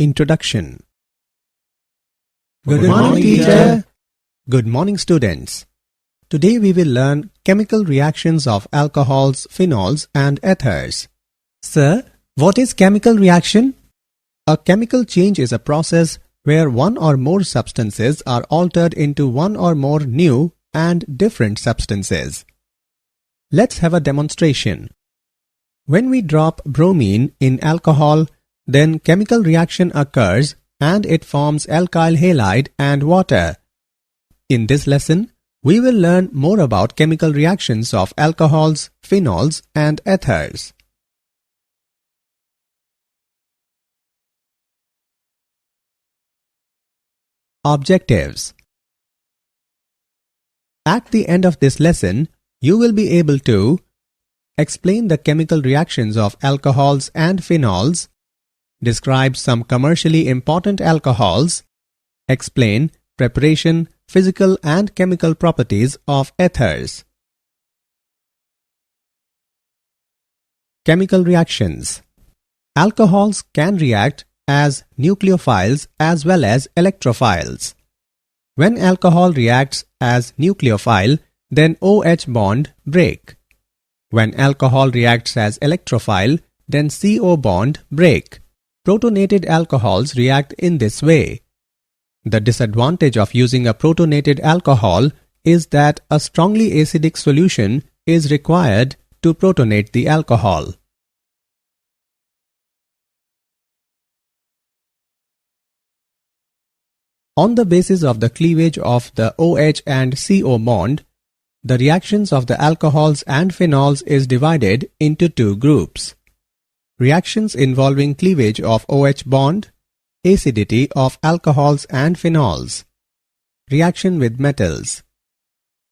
Introduction. Good morning, teacher. Good morning, students. Today we will learn chemical reactions of alcohols, phenols and ethers. Sir, what is chemical reaction? A chemical change is a process where one or more substances are altered into one or more new and different substances. Let's have a demonstration. When we drop bromine in alcohol, then chemical reaction occurs and it forms alkyl halide and water. In this lesson, we will learn more about chemical reactions of alcohols, phenols and ethers. Objectives. At the end of this lesson, you will be able to explain the chemical reactions of alcohols and phenols, describe some commercially important alcohols, explain preparation, physical and chemical properties of ethers. Chemical reactions. Alcohols can react as nucleophiles as well as electrophiles. When alcohol reacts as nucleophile, then OH bond break. When alcohol reacts as electrophile, then CO bond break. Protonated alcohols react in this way. The disadvantage of using a protonated alcohol is that a strongly acidic solution is required to protonate the alcohol. On the basis of the cleavage of the OH and CO bond, the reactions of the alcohols and phenols is divided into two groups. Reactions involving cleavage of OH bond, acidity of alcohols and phenols. Reaction with metals.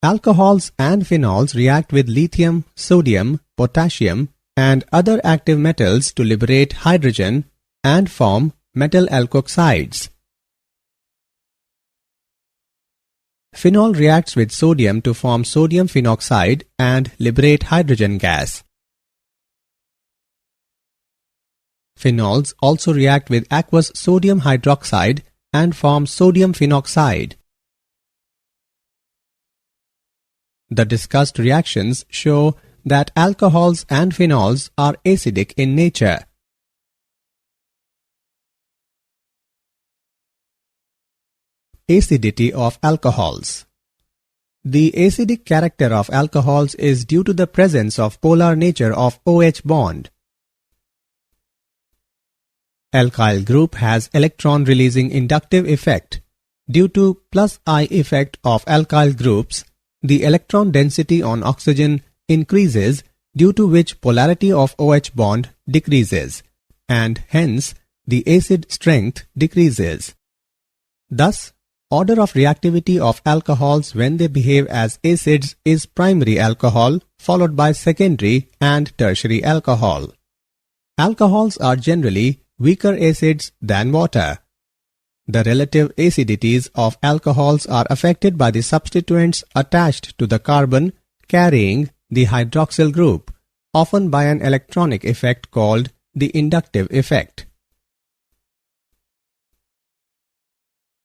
Alcohols and phenols react with lithium, sodium, potassium and other active metals to liberate hydrogen and form metal alkoxides. Phenol reacts with sodium to form sodium phenoxide and liberate hydrogen gas. Phenols also react with aqueous sodium hydroxide and form sodium phenoxide. The discussed reactions show that alcohols and phenols are acidic in nature. Acidity of alcohols. The acidic character of alcohols is due to the presence of polar nature of OH bond. Alkyl group has electron-releasing inductive effect. Due to plus I effect of alkyl groups, the electron density on oxygen increases, due to which polarity of OH bond decreases, and hence the acid strength decreases. Thus, order of reactivity of alcohols when they behave as acids is primary alcohol, followed by secondary and tertiary alcohol. Alcohols are generally weaker acids than water. The relative acidities of alcohols are affected by the substituents attached to the carbon carrying the hydroxyl group, often by an electronic effect called the inductive effect.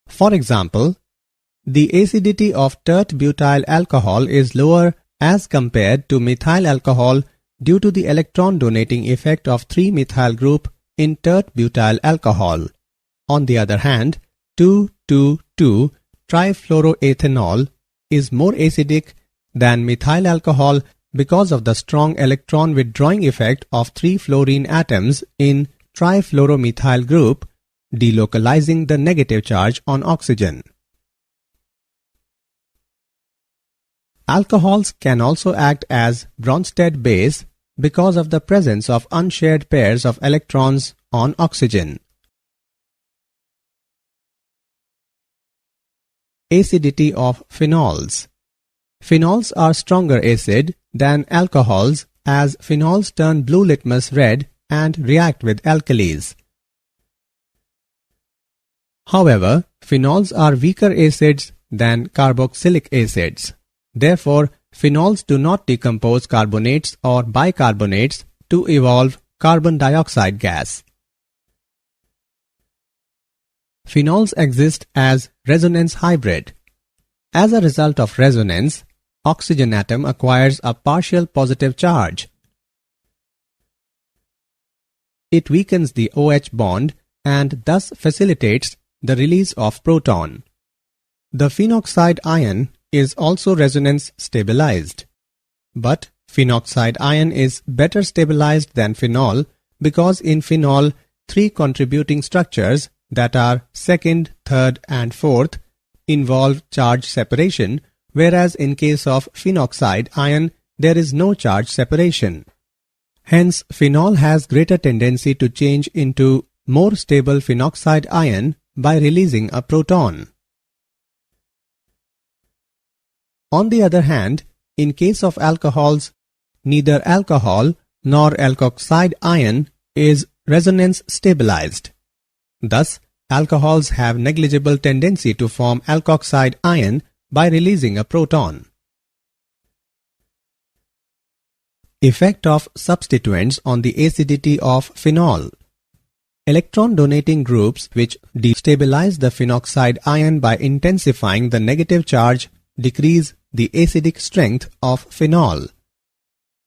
For example, the acidity of tert-butyl alcohol is lower as compared to methyl alcohol due to the electron donating effect of 3-methyl group in tert-butyl alcohol. On the other hand, 2,2,2-trifluoroethanol is more acidic than methyl alcohol because of the strong electron withdrawing effect of 3 fluorine atoms in trifluoromethyl group, delocalizing the negative charge on oxygen. Alcohols can also act as Bronsted base because of the presence of unshared pairs of electrons on oxygen. Acidity of phenols. Phenols are stronger acid than alcohols as phenols turn blue litmus red and react with alkalis. However, phenols are weaker acids than carboxylic acids. Therefore, phenols do not decompose carbonates or bicarbonates to evolve carbon dioxide gas. Phenols exist as resonance hybrid. As a result of resonance, oxygen atom acquires a partial positive charge. It weakens the OH bond and thus facilitates the release of proton. The phenoxide ion is also resonance stabilized. But phenoxide ion is better stabilized than phenol because in phenol, 3 contributing structures that are second, third and fourth involve charge separation, whereas in case of phenoxide ion, there is no charge separation. Hence, phenol has greater tendency to change into more stable phenoxide ion by releasing a proton. On the other hand, in case of alcohols, neither alcohol nor alkoxide ion is resonance stabilized. Thus, alcohols have negligible tendency to form alkoxide ion by releasing a proton. Effect of substituents on the acidity of phenol. Electron-donating groups which destabilize the phenoxide ion by intensifying the negative charge decrease the acidic strength of phenol.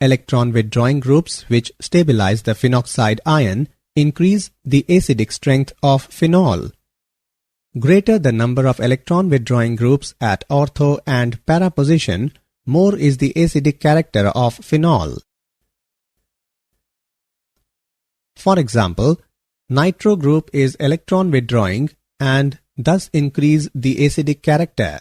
Electron-withdrawing groups which stabilize the phenoxide ion increase the acidic strength of phenol. Greater the number of electron-withdrawing groups at ortho and para position, more is the acidic character of phenol. For example, nitro group is electron-withdrawing and thus increase the acidic character.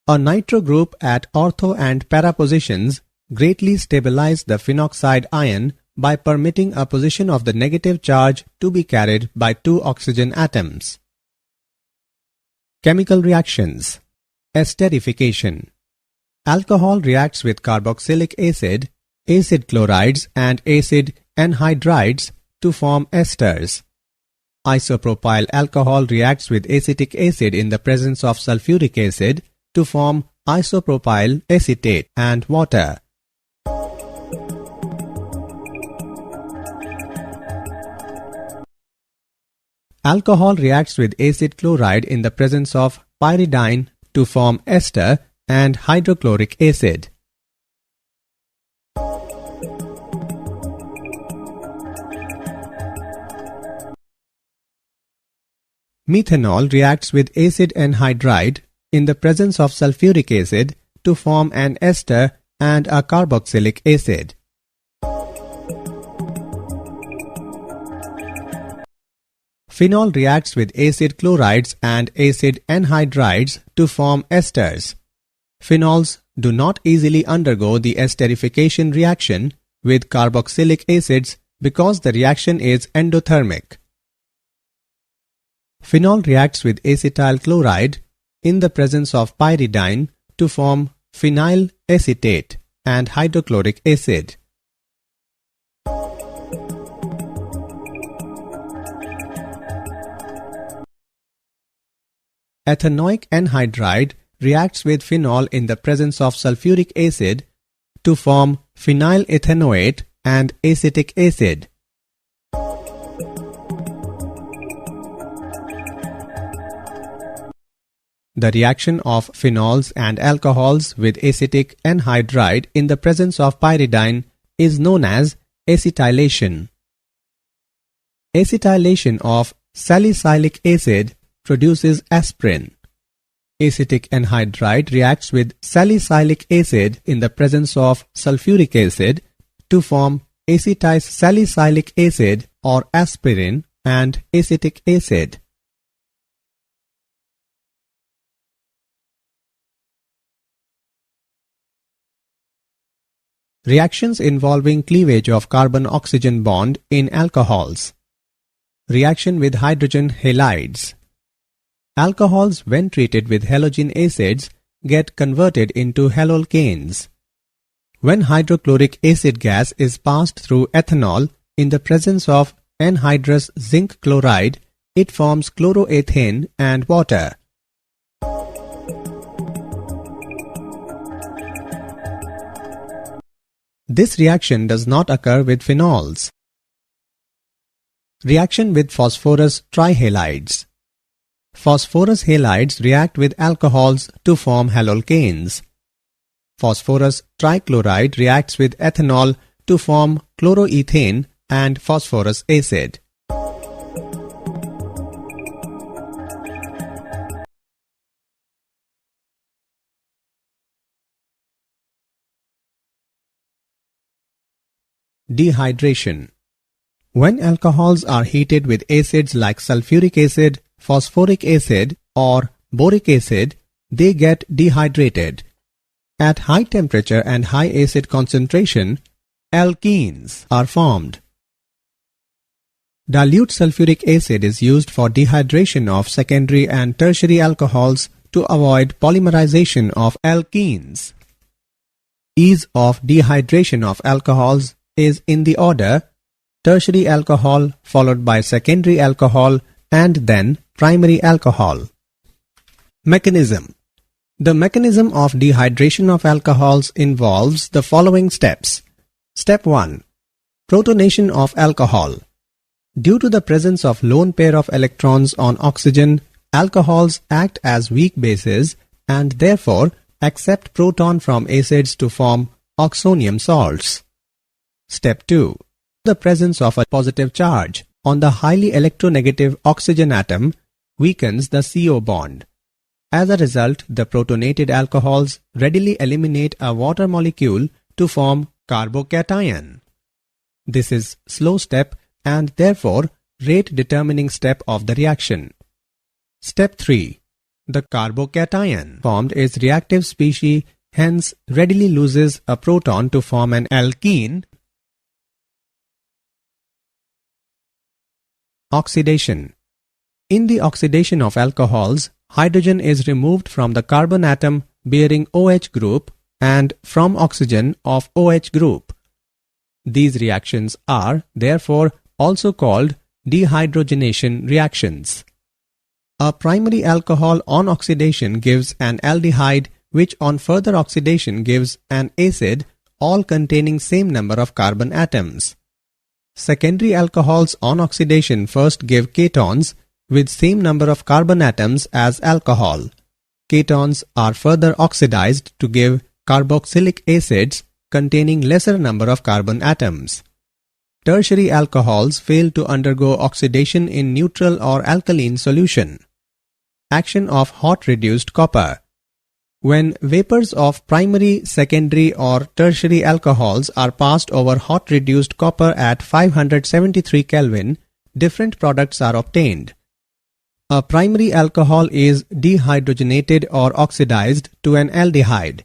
A nitro group at ortho and para positions greatly stabilize the phenoxide ion by permitting a position of the negative charge to be carried by 2 oxygen atoms. Chemical reactions. Esterification. Alcohol reacts with carboxylic acid, acid chlorides and acid anhydrides to form esters. Isopropyl alcohol reacts with acetic acid in the presence of sulfuric acid to form isopropyl acetate and water. Alcohol reacts with acid chloride in the presence of pyridine to form ester and hydrochloric acid. Methanol reacts with acid anhydride in the presence of sulfuric acid to form an ester and a carboxylic acid. Phenol reacts with acid chlorides and acid anhydrides to form esters. Phenols do not easily undergo the esterification reaction with carboxylic acids because the reaction is endothermic. Phenol reacts with acetyl chloride in the presence of pyridine to form phenyl acetate and hydrochloric acid. Ethanoic anhydride reacts with phenol in the presence of sulfuric acid to form phenyl ethanoate and acetic acid. The reaction of phenols and alcohols with acetic anhydride in the presence of pyridine is known as acetylation. Acetylation of salicylic acid produces aspirin. Acetic anhydride reacts with salicylic acid in the presence of sulfuric acid to form acetylsalicylic acid or aspirin and acetic acid. Reactions involving cleavage of carbon-oxygen bond in alcohols. Reaction with hydrogen halides. Alcohols, when treated with halogen acids, get converted into halolcanes. When hydrochloric acid gas is passed through ethanol in the presence of anhydrous zinc chloride, it forms chloroethane and water. This reaction does not occur with phenols. Reaction with phosphorus trihalides. Phosphorus halides react with alcohols to form halolcanes. Phosphorus trichloride reacts with ethanol to form chloroethane and phosphorus acid. Dehydration. When alcohols are heated with acids like sulfuric acid, phosphoric acid, or boric acid, they get dehydrated. At high temperature and high acid concentration, alkenes are formed. Dilute sulfuric acid is used for dehydration of secondary and tertiary alcohols to avoid polymerization of alkenes. Ease of dehydration of alcohols is in the order tertiary alcohol followed by secondary alcohol and then primary alcohol. Mechanism. The mechanism of dehydration of alcohols involves the following steps. Step 1. Protonation of alcohol. Due to the presence of lone pair of electrons on oxygen, alcohols act as weak bases and therefore accept proton from acids to form oxonium salts. Step 2. The presence of a positive charge on the highly electronegative oxygen atom weakens the CO bond. As a result, the protonated alcohols readily eliminate a water molecule to form carbocation. This is slow step and therefore rate determining step of the reaction. Step 3. The carbocation formed is reactive species, hence readily loses a proton to form an alkene. Oxidation. In the oxidation of alcohols, hydrogen is removed from the carbon atom bearing OH group and from oxygen of OH group. These reactions are, therefore, also called dehydrogenation reactions. A primary alcohol on oxidation gives an aldehyde which on further oxidation gives an acid, all containing same number of carbon atoms. Secondary alcohols on oxidation first give ketones with same number of carbon atoms as alcohol. Ketones are further oxidized to give carboxylic acids containing lesser number of carbon atoms. Tertiary alcohols fail to undergo oxidation in neutral or alkaline solution. Action of hot reduced copper. When vapors of primary, secondary or tertiary alcohols are passed over hot reduced copper at 573 Kelvin, different products are obtained. A primary alcohol is dehydrogenated or oxidized to an aldehyde.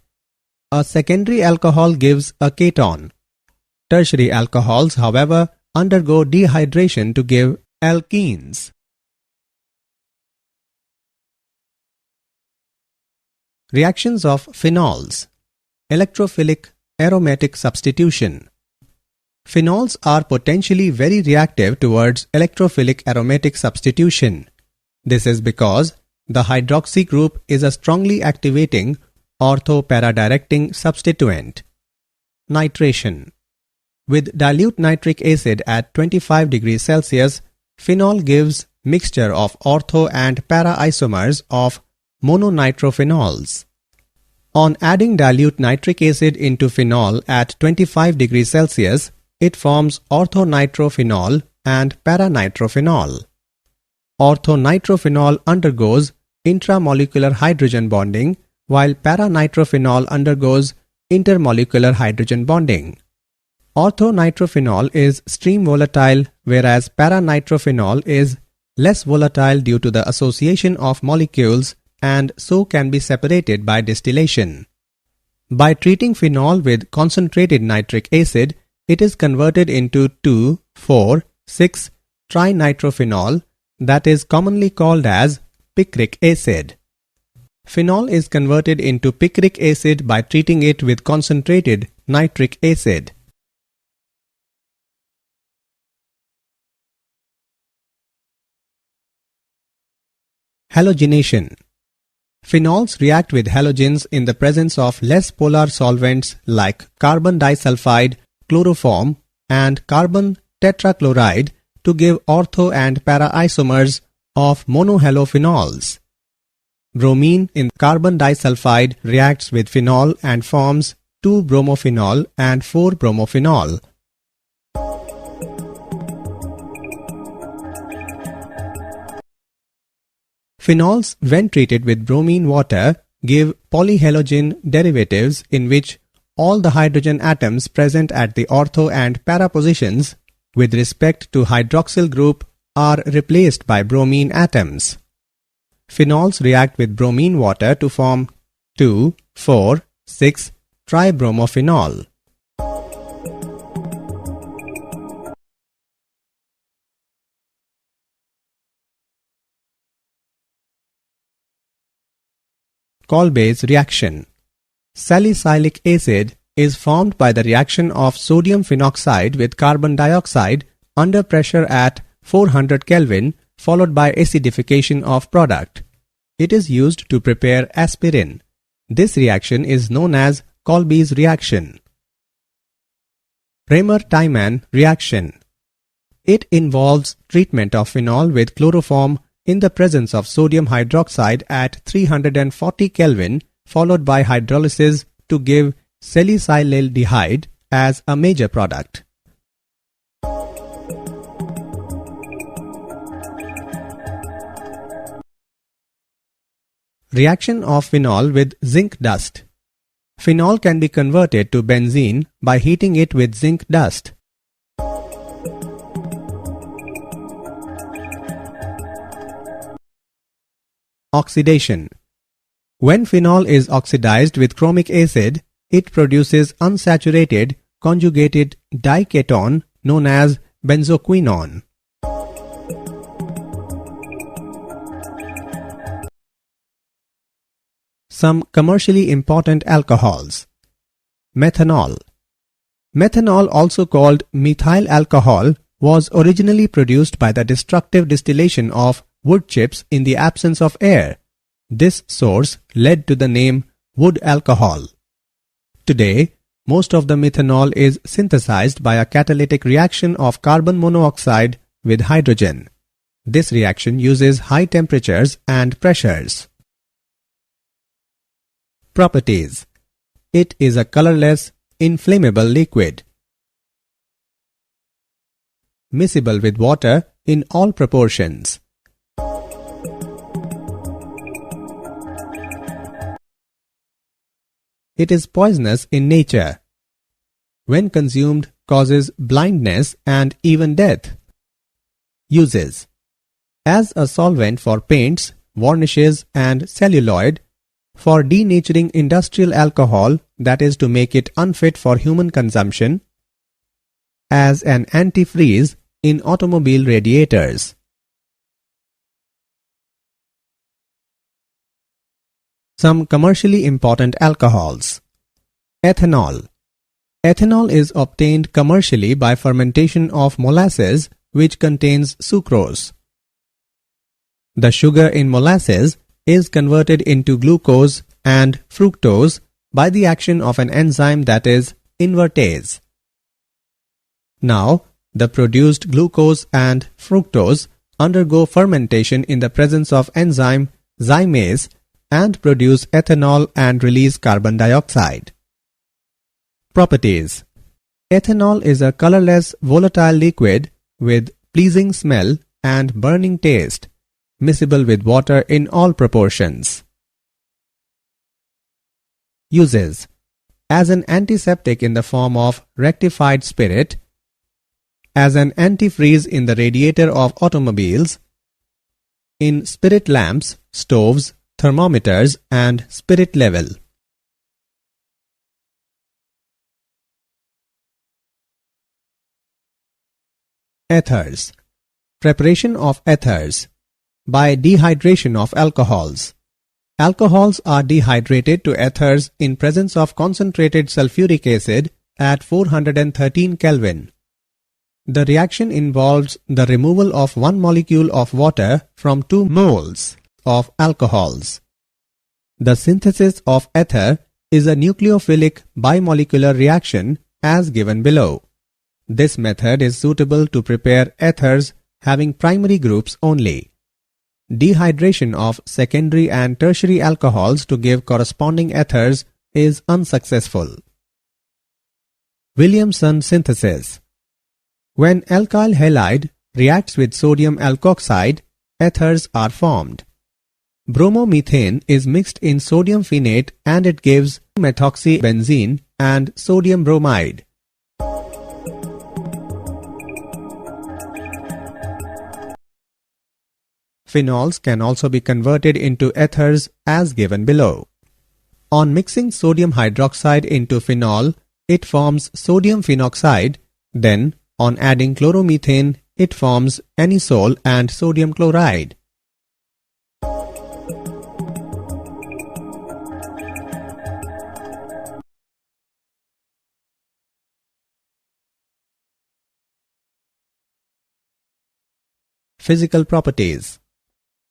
A secondary alcohol gives a keton. Tertiary alcohols, however, undergo dehydration to give alkenes. Reactions of phenols. Electrophilic aromatic substitution. Phenols are potentially very reactive towards electrophilic aromatic substitution. This is because the hydroxy group is a strongly activating ortho-para-directing substituent. Nitration. With dilute nitric acid at 25 degrees Celsius, phenol gives mixture of ortho and para isomers of mononitrophenols. On adding dilute nitric acid into phenol at 25 degrees Celsius, it forms orthonitrophenol and paranitrophenol. Orthonitrophenol undergoes intramolecular hydrogen bonding, while paranitrophenol undergoes intermolecular hydrogen bonding. Orthonitrophenol is stream volatile, whereas paranitrophenol is less volatile due to the association of molecules and so can be separated by distillation. By treating phenol with concentrated nitric acid, it is converted into 2,4,6-trinitrophenol, that is commonly called as picric acid. Phenol is converted into picric acid by treating it with concentrated nitric acid. Halogenation. Phenols react with halogens in the presence of less polar solvents like carbon disulfide, chloroform, and carbon tetrachloride to give ortho and para isomers of monohalophenols. Bromine in carbon disulfide reacts with phenol and forms 2-bromophenol and 4-bromophenol. Phenols, when treated with bromine water, give polyhalogen derivatives in which all the hydrogen atoms present at the ortho and para positions with respect to hydroxyl group are replaced by bromine atoms. Phenols react with bromine water to form 2,4,6-tribromophenol. Kolbe's reaction. Salicylic acid is formed by the reaction of sodium phenoxide with carbon dioxide under pressure at 400 Kelvin followed by acidification of product. It is used to prepare aspirin. This reaction is known as Kolbe's reaction. Raymer-Tiemann reaction. It involves treatment of phenol with chloroform in the presence of sodium hydroxide at 340 Kelvin followed by hydrolysis to give salicylaldehyde as a major product. Reaction of phenol with zinc dust. Phenol can be converted to benzene by heating it with zinc dust. Oxidation. When phenol is oxidized with chromic acid, it produces unsaturated conjugated dication known as benzoquinone. Some commercially important alcohols. Methanol. Methanol, also called methyl alcohol, was originally produced by the destructive distillation of wood chips in the absence of air. This source led to the name wood alcohol. Today, most of the methanol is synthesized by a catalytic reaction of carbon monoxide with hydrogen. This reaction uses high temperatures and pressures. Properties. It is a colorless, inflammable liquid. Miscible with water in all proportions. It is poisonous in nature. When consumed, causes blindness and even death. Uses. As a solvent for paints, varnishes and celluloid, for denaturing industrial alcohol, that is to make it unfit for human consumption, as an antifreeze in automobile radiators. Some commercially important alcohols. Ethanol. Ethanol is obtained commercially by fermentation of molasses which contains sucrose. The sugar in molasses is converted into glucose and fructose by the action of an enzyme that is invertase. Now, the produced glucose and fructose undergo fermentation in the presence of enzyme zymase and produce ethanol and release carbon dioxide. Properties. Ethanol is a colorless, volatile liquid with pleasing smell and burning taste, miscible with water in all proportions. Uses. As an antiseptic in the form of rectified spirit, as an antifreeze in the radiator of automobiles, in spirit lamps, stoves, thermometers and spirit level. Ethers. Preparation of ethers. By dehydration of alcohols. Alcohols are dehydrated to ethers in presence of concentrated sulfuric acid at 413 Kelvin. The reaction involves the removal of one molecule of water from 2 moles of alcohols. The synthesis of ether is a nucleophilic bimolecular reaction as given below. This method is suitable to prepare ethers having primary groups only. dehydration of secondary and tertiary alcohols to give corresponding ethers is unsuccessful. Williamson synthesis. When alkyl halide reacts with sodium alkoxide, ethers are formed. Bromomethane is mixed in sodium phenate and it gives methoxybenzene and sodium bromide. Phenols can also be converted into ethers as given below. On mixing sodium hydroxide into phenol, it forms sodium phenoxide. Then, on adding chloromethane, it forms anisole and sodium chloride. Physical properties.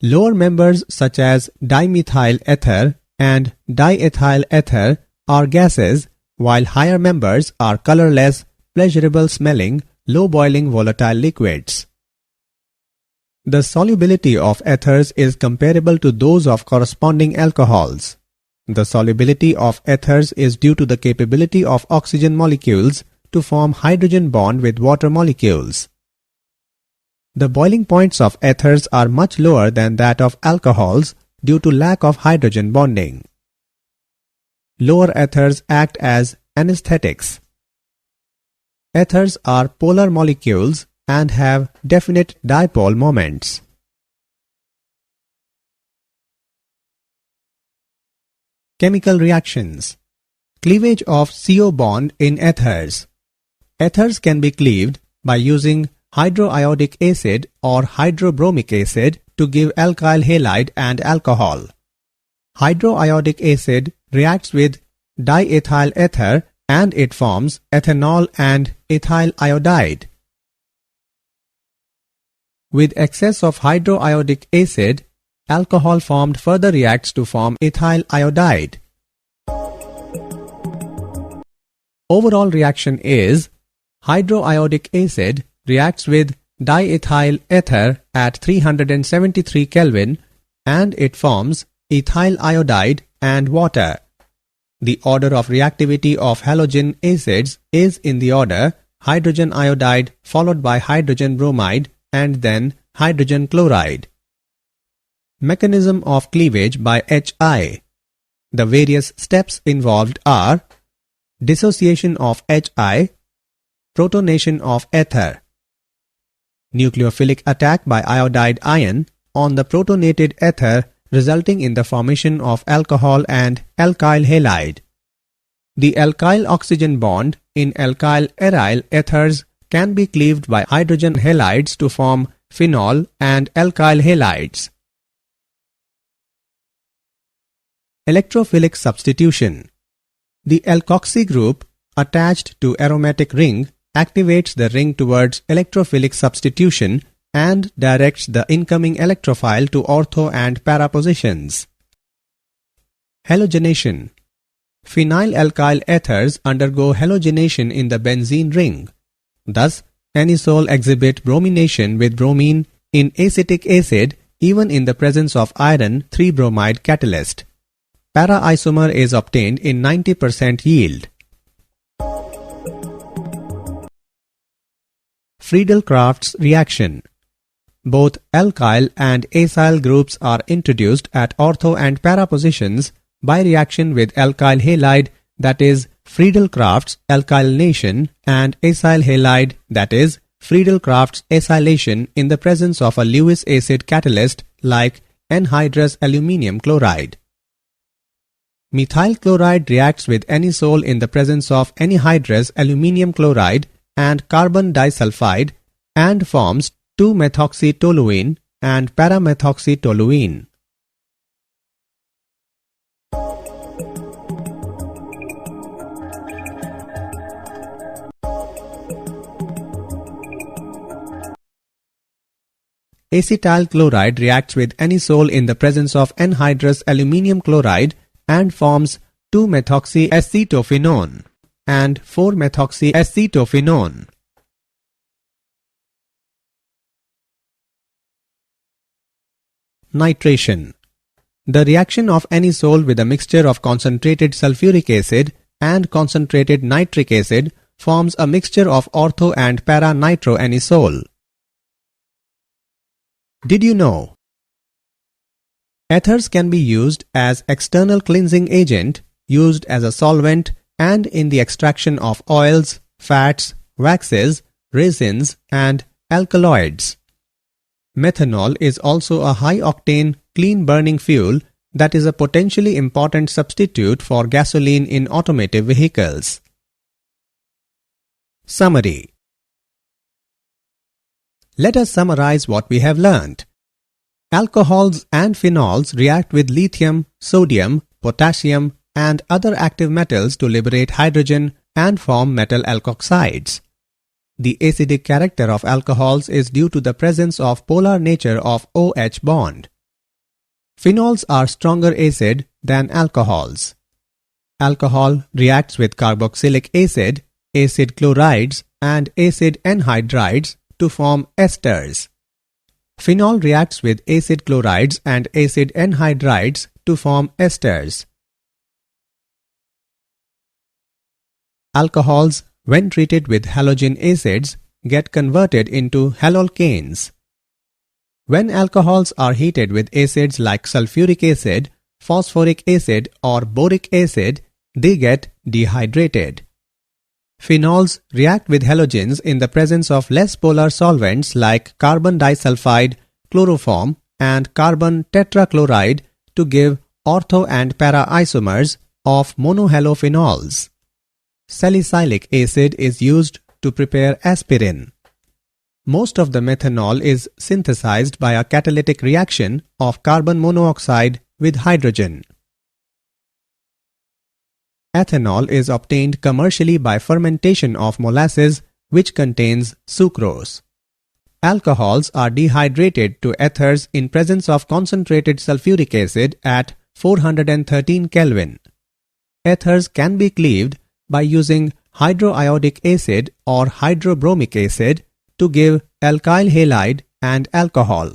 Lower members such as dimethyl ether and diethyl ether are gases, while higher members are colorless, pleasurable smelling, low boiling volatile liquids. The solubility of ethers is comparable to those of corresponding alcohols. The solubility of ethers is due to the capability of oxygen molecules to form hydrogen bond with water molecules. The boiling points of ethers are much lower than that of alcohols due to lack of hydrogen bonding. Lower ethers act as anesthetics. Ethers are polar molecules and have definite dipole moments. Chemical reactions. Cleavage of CO bond in ethers. Ethers can be cleaved by using hydroiodic acid or hydrobromic acid to give alkyl halide and alcohol. Hydroiodic acid reacts with diethyl ether and it forms ethanol and ethyl iodide. With excess of hydroiodic acid, alcohol formed further reacts to form ethyl iodide. Overall reaction is hydroiodic acid reacts with diethyl ether at 373 Kelvin and it forms ethyl iodide and water. The order of reactivity of halogen acids is in the order hydrogen iodide followed by hydrogen bromide and then hydrogen chloride. Mechanism of cleavage by HI. The various steps involved are dissociation of HI, protonation of ether, nucleophilic attack by iodide ion on the protonated ether resulting in the formation of alcohol and alkyl halide. The alkyl oxygen bond in alkyl aryl ethers can be cleaved by hydrogen halides to form phenol and alkyl halides. Electrophilic substitution. The alkoxy group attached to aromatic ring activates the ring towards electrophilic substitution and directs the incoming electrophile to ortho and para positions. Halogenation. Phenyl alkyl ethers undergo halogenation in the benzene ring. Thus, anisole exhibit bromination with bromine in acetic acid even in the presence of iron 3-bromide catalyst. Para isomer is obtained in 90% yield. Friedel-Crafts reaction. Both alkyl and acyl groups are introduced at ortho and para positions by reaction with alkyl halide, that is Friedel-Crafts alkylation, and acyl halide, that is Friedel-Crafts acylation in the presence of a Lewis acid catalyst like anhydrous aluminium chloride. Methyl chloride reacts with anisole in the presence of anhydrous aluminium chloride and carbon disulfide and forms 2-methoxytoluene and paramethoxytoluene. Acetyl chloride reacts with anisole in the presence of anhydrous aluminium chloride and forms 2-methoxyacetophenone and 4-methoxyacetophenone. nitration. The reaction of anisole with a mixture of concentrated sulfuric acid and concentrated nitric acid forms a mixture of ortho and para-nitroanisole. Did you know? Ethers can be used as external cleansing agent, used as a solvent, and in the extraction of oils, fats, waxes, resins, and alkaloids. Methanol is also a high-octane, clean-burning fuel that is a potentially important substitute for gasoline in automotive vehicles. Summary. Let us summarize what we have learned. Alcohols and phenols react with lithium, sodium, potassium, and other active metals to liberate hydrogen and form metal alkoxides. The acidic character of alcohols is due to the presence of polar nature of OH bond. Phenols are stronger acid than alcohols. Alcohol reacts with carboxylic acid, acid chlorides, and acid anhydrides to form esters. Phenol reacts with acid chlorides and acid anhydrides to form esters. Alcohols, when treated with halogen acids, get converted into halolcanes. When alcohols are heated with acids like sulfuric acid, phosphoric acid, or boric acid, they get dehydrated. Phenols react with halogens in the presence of less polar solvents like carbon disulfide, chloroform, and carbon tetrachloride to give ortho and para isomers of monohalophenols. Salicylic acid is used to prepare aspirin. Most of the methanol is synthesized by a catalytic reaction of carbon monoxide with hydrogen. Ethanol is obtained commercially by fermentation of molasses, which contains sucrose. Alcohols are dehydrated to ethers in presence of concentrated sulfuric acid at 413 Kelvin. Ethers can be cleaved by using hydroiodic acid or hydrobromic acid to give alkyl halide and alcohol.